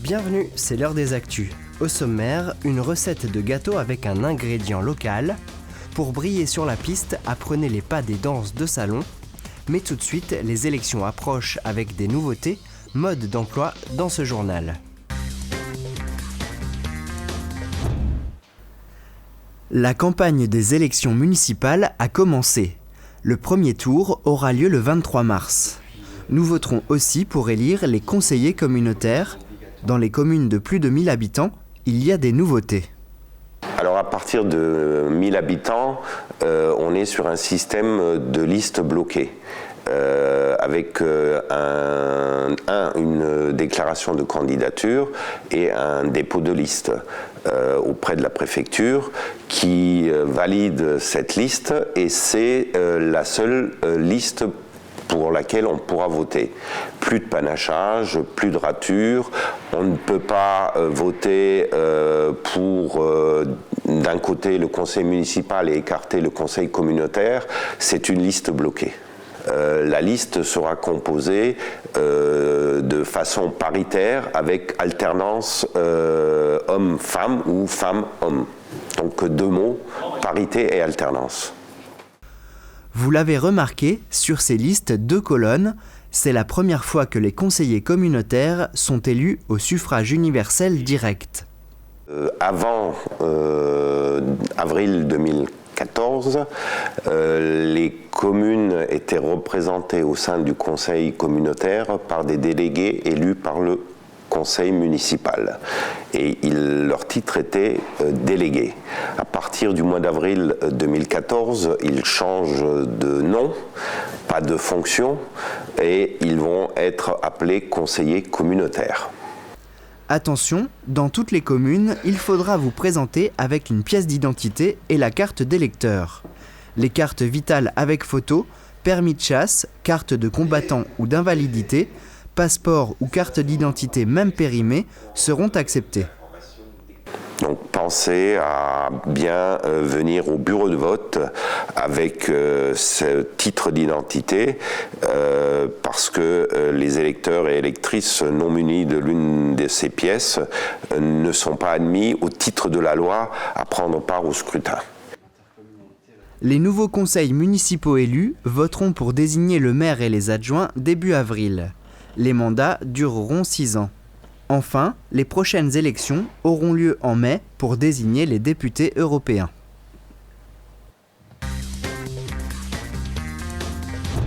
Bienvenue, c'est l'heure des actus. Au sommaire, une recette de gâteau avec un ingrédient local. Pour briller sur la piste, apprenez les pas des danses de salon. Mais tout de suite, les élections approchent avec des nouveautés, mode d'emploi dans ce journal. La campagne des élections municipales a commencé. Le premier tour aura lieu le 23 mars. Nous voterons aussi pour élire les conseillers communautaires. Dans les communes de plus de 1000 habitants, il y a des nouveautés. Alors à partir de 1000 habitants, on est sur un système de listes bloquées. Avec une déclaration de candidature et un dépôt de liste auprès de la préfecture qui valide cette liste et c'est la seule liste pour laquelle on pourra voter. Plus de panachage, plus de rature, on ne peut pas voter pour d'un côté le conseil municipal et écarter le conseil communautaire, c'est une liste bloquée. La liste sera composée de façon paritaire avec alternance homme-femme ou femme-homme. Donc deux mots, parité et alternance. Vous l'avez remarqué, sur ces listes 2 colonnes, c'est la première fois que les conseillers communautaires sont élus au suffrage universel direct. Avant avril 2014, les communes étaient représentées au sein du conseil communautaire par des délégués élus par le conseil municipal. Et leur titre était délégué. À partir du mois d'avril 2014, ils changent de nom, pas de fonction, et ils vont être appelés conseillers communautaires. Attention, dans toutes les communes, il faudra vous présenter avec une pièce d'identité et la carte d'électeur. Les cartes vitales avec photo, permis de chasse, carte de combattant ou d'invalidité, passeport ou carte d'identité même périmée seront acceptés. Donc pensez à bien venir au bureau de vote avec ce titre d'identité parce que les électeurs et électrices non munis de l'une de ces pièces ne sont pas admis au titre de la loi à prendre part au scrutin. Les nouveaux conseils municipaux élus voteront pour désigner le maire et les adjoints début avril. Les mandats dureront 6 ans. Enfin, les prochaines élections auront lieu en mai pour désigner les députés européens.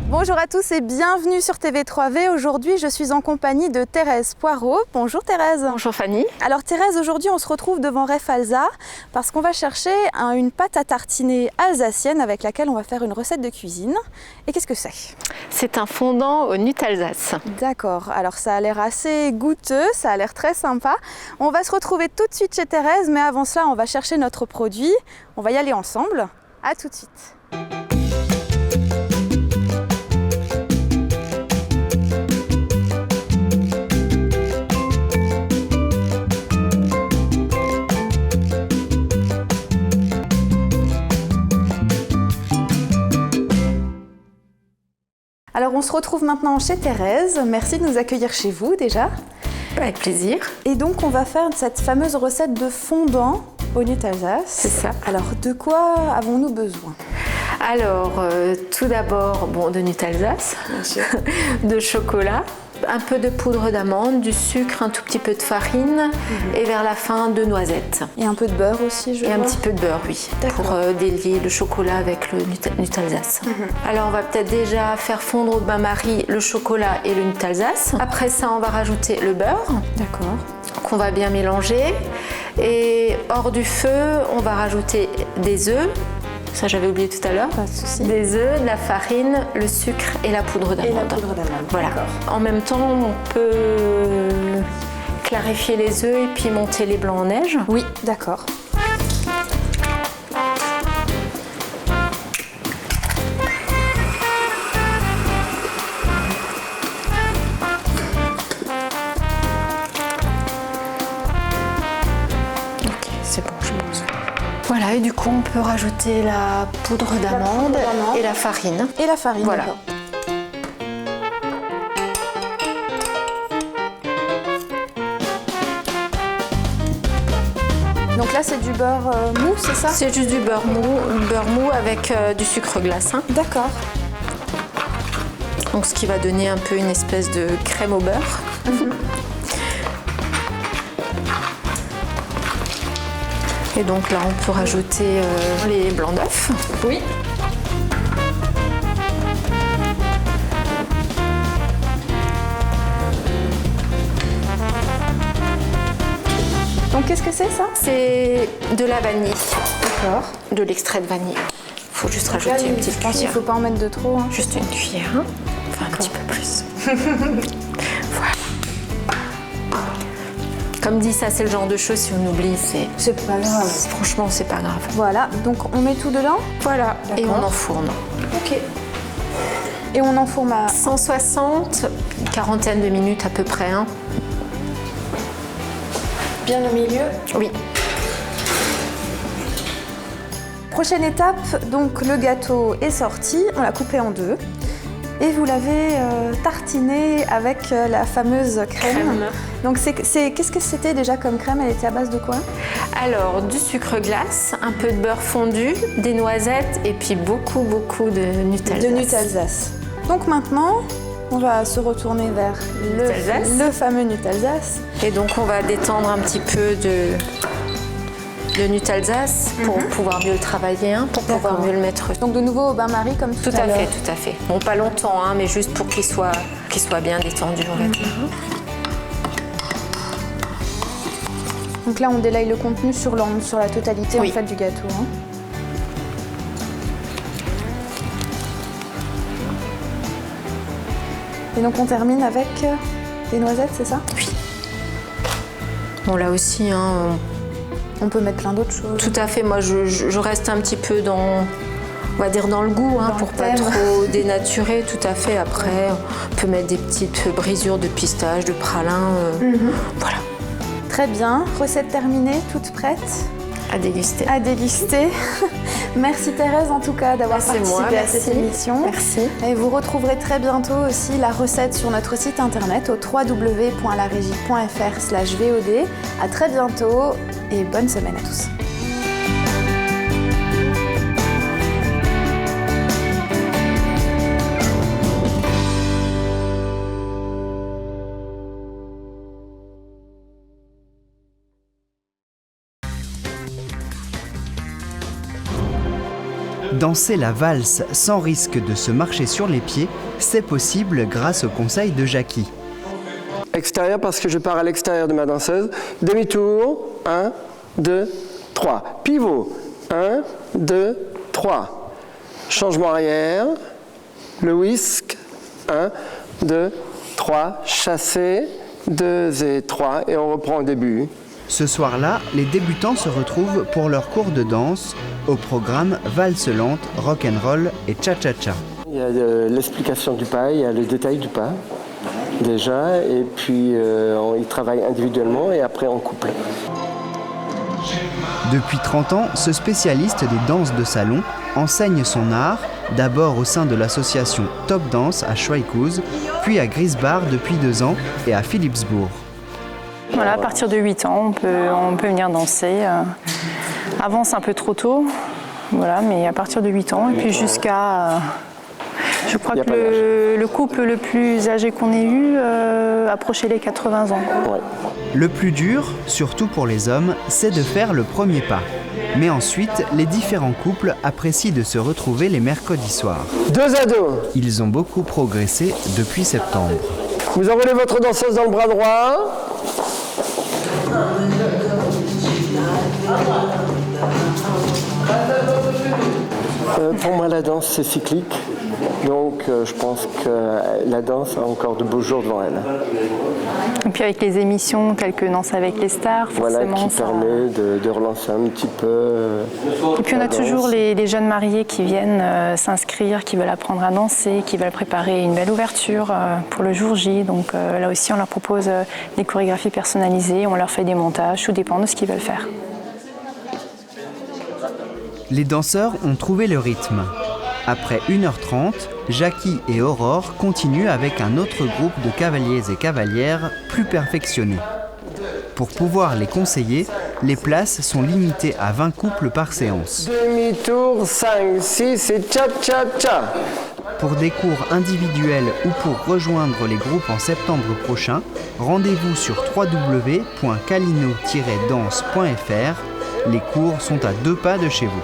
Bonjour à tous et bienvenue sur TV3V. Aujourd'hui, je suis en compagnie de Thérèse Poirot. Bonjour Thérèse. Bonjour Fanny. Alors Thérèse, aujourd'hui on se retrouve devant Refalsa parce qu'on va chercher une pâte à tartiner alsacienne avec laquelle on va faire une recette de cuisine. Et qu'est-ce que c'est ? C'est un fondant au Nut-Alsace. D'accord, alors ça a l'air assez goûteux, ça a l'air très sympa. On va se retrouver tout de suite chez Thérèse, mais avant cela on va chercher notre produit. On va y aller ensemble. À tout de suite. Alors on se retrouve maintenant chez Thérèse. Merci de nous accueillir chez vous déjà. Avec plaisir. Et donc on va faire cette fameuse recette de fondant au Nut-Alsace. C'est ça. Alors de quoi avons-nous besoin ? Alors tout d'abord de Nut-Alsace, bien sûr, de chocolat, un peu de poudre d'amande, du sucre, un tout petit peu de farine et vers la fin de noisettes. Et un peu de beurre aussi, je vois. Et un petit peu de beurre, oui, pour délier le chocolat avec le Nut-Alsace. Alors on va peut-être déjà faire fondre au bain-marie le chocolat et le Nut-Alsace. Après ça, on va rajouter le beurre. D'accord. Qu'on va bien mélanger. Et hors du feu, on va rajouter des œufs. Ça, j'avais oublié tout à l'heure. Pas de souci. Des œufs, de la farine, le sucre et la poudre d'amande. Et la poudre d'amande. Voilà. En même temps, on peut clarifier les œufs et puis monter les blancs en neige. Oui, d'accord. Ok, c'est bon, je pense. Voilà, et du coup, on peut rajouter la poudre d'amande et la farine. Et la farine, voilà. D'accord. Donc là, c'est du beurre mou, c'est ça? C'est juste du beurre mou avec du sucre glace. Hein. D'accord. Donc ce qui va donner un peu une espèce de crème au beurre. Et donc là, on peut rajouter les blancs d'œufs. Oui. Donc qu'est-ce que c'est ça? C'est de la vanille. D'accord. De l'extrait de vanille. Il faut juste Donc là, rajouter une petite je pense qu'il cuillère. ne faut pas en mettre de trop. Hein. Juste une cuillère. Hein. Enfin, un petit peu plus. Voilà. Comme dit, ça, c'est le genre de choses, si on oublie, C'est pas grave. Franchement, c'est pas grave. Voilà, donc on met tout dedans? Voilà. Et D'accord. on enfourne. Ok. Et on enfourne à 160, une quarantaine de minutes à peu près. Hein. bien au milieu. Oui. Prochaine étape, donc le gâteau est sorti, on l'a coupé en deux. Et vous l'avez tartiné avec la fameuse crème. Donc qu'est-ce que c'était déjà comme crème? Elle était à base de quoi? Alors, du sucre glace, un peu de beurre fondu, des noisettes et puis beaucoup de Nutalsace. De Nutalsace. Donc maintenant, on va se retourner vers le fameux Nutalsace. Et donc on va détendre un petit peu de Nutalsace pour pouvoir mieux le travailler, hein, pour pouvoir mieux le mettre. Donc de nouveau au bain-marie comme tout à l'heure. Tout à fait. Bon, pas longtemps, hein, mais juste pour qu'il soit bien détendu, on va dire. Donc là, on délaye le contenu sur la totalité en fait, du gâteau. Hein. Et donc on termine avec des noisettes, c'est ça? Oui. Bon, là aussi, hein, on peut mettre plein d'autres choses. Tout à fait. Moi, je reste un petit peu on va dire dans le goût, hein, pour pas trop dénaturer. Tout à fait. Après, on peut mettre des petites brisures de pistache, de pralin. Voilà. Très bien. Recette terminée, toute prête. À déguster. À déguster. Merci Thérèse en tout cas d'avoir participé à cette émission. Merci. Et vous retrouverez très bientôt aussi la recette sur notre site internet au www.laregie.fr/VOD. À très bientôt et bonne semaine à tous. Danser la valse sans risque de se marcher sur les pieds, c'est possible grâce au conseil de Jackie. Extérieur parce que je pars à l'extérieur de ma danseuse. Demi-tour, 1, 2, 3. Pivot, 1, 2, 3. Changement arrière, le whisk, 1, 2, 3. Chassé, 2 et 3 et on reprend au début. Ce soir-là, les débutants se retrouvent pour leur cours de danse au programme valse lente, rock'n'roll et cha-cha-cha. Il y a l'explication du pas, il y a le détail du pas déjà, et puis ils travaillent individuellement et après en couple. Depuis 30 ans, ce spécialiste des danses de salon enseigne son art, d'abord au sein de l'association Top Dance à Schweikhouse, puis à Griesbach depuis 2 ans et à Philipsbourg. Voilà, à partir de 8 ans, on peut venir danser. Avant, c'est un peu trop tôt, voilà, mais à partir de 8 ans, et puis jusqu'à... je crois que le couple le plus âgé qu'on ait eu approchait les 80 ans. Ouais. Le plus dur, surtout pour les hommes, c'est de faire le premier pas. Mais ensuite, les différents couples apprécient de se retrouver les mercredis soirs. 2 ados. Ils ont beaucoup progressé depuis septembre. Vous enroulez votre danseuse dans le bras droit. Pour moi, la danse, c'est cyclique. Donc, je pense que la danse a encore de beaux jours devant elle. Et puis avec les émissions telles que Danse avec les stars, Voilà, forcément, qui permet de relancer un petit peu. Et puis on a toujours les jeunes mariés qui viennent s'inscrire, qui veulent apprendre à danser, qui veulent préparer une belle ouverture pour le jour J. Donc là aussi, on leur propose des chorégraphies personnalisées, on leur fait des montages, tout dépend de ce qu'ils veulent faire. Les danseurs ont trouvé le rythme. Après 1h30, Jackie et Aurore continuent avec un autre groupe de cavaliers et cavalières plus perfectionnés. Pour pouvoir les conseiller, Les places sont limitées à 20 couples par séance. Demi-tour, 5, 6 et cha-cha-cha. Pour des cours individuels ou pour rejoindre les groupes en septembre prochain, rendez-vous sur www.calino-danse.fr. Les cours sont à 2 pas de chez vous.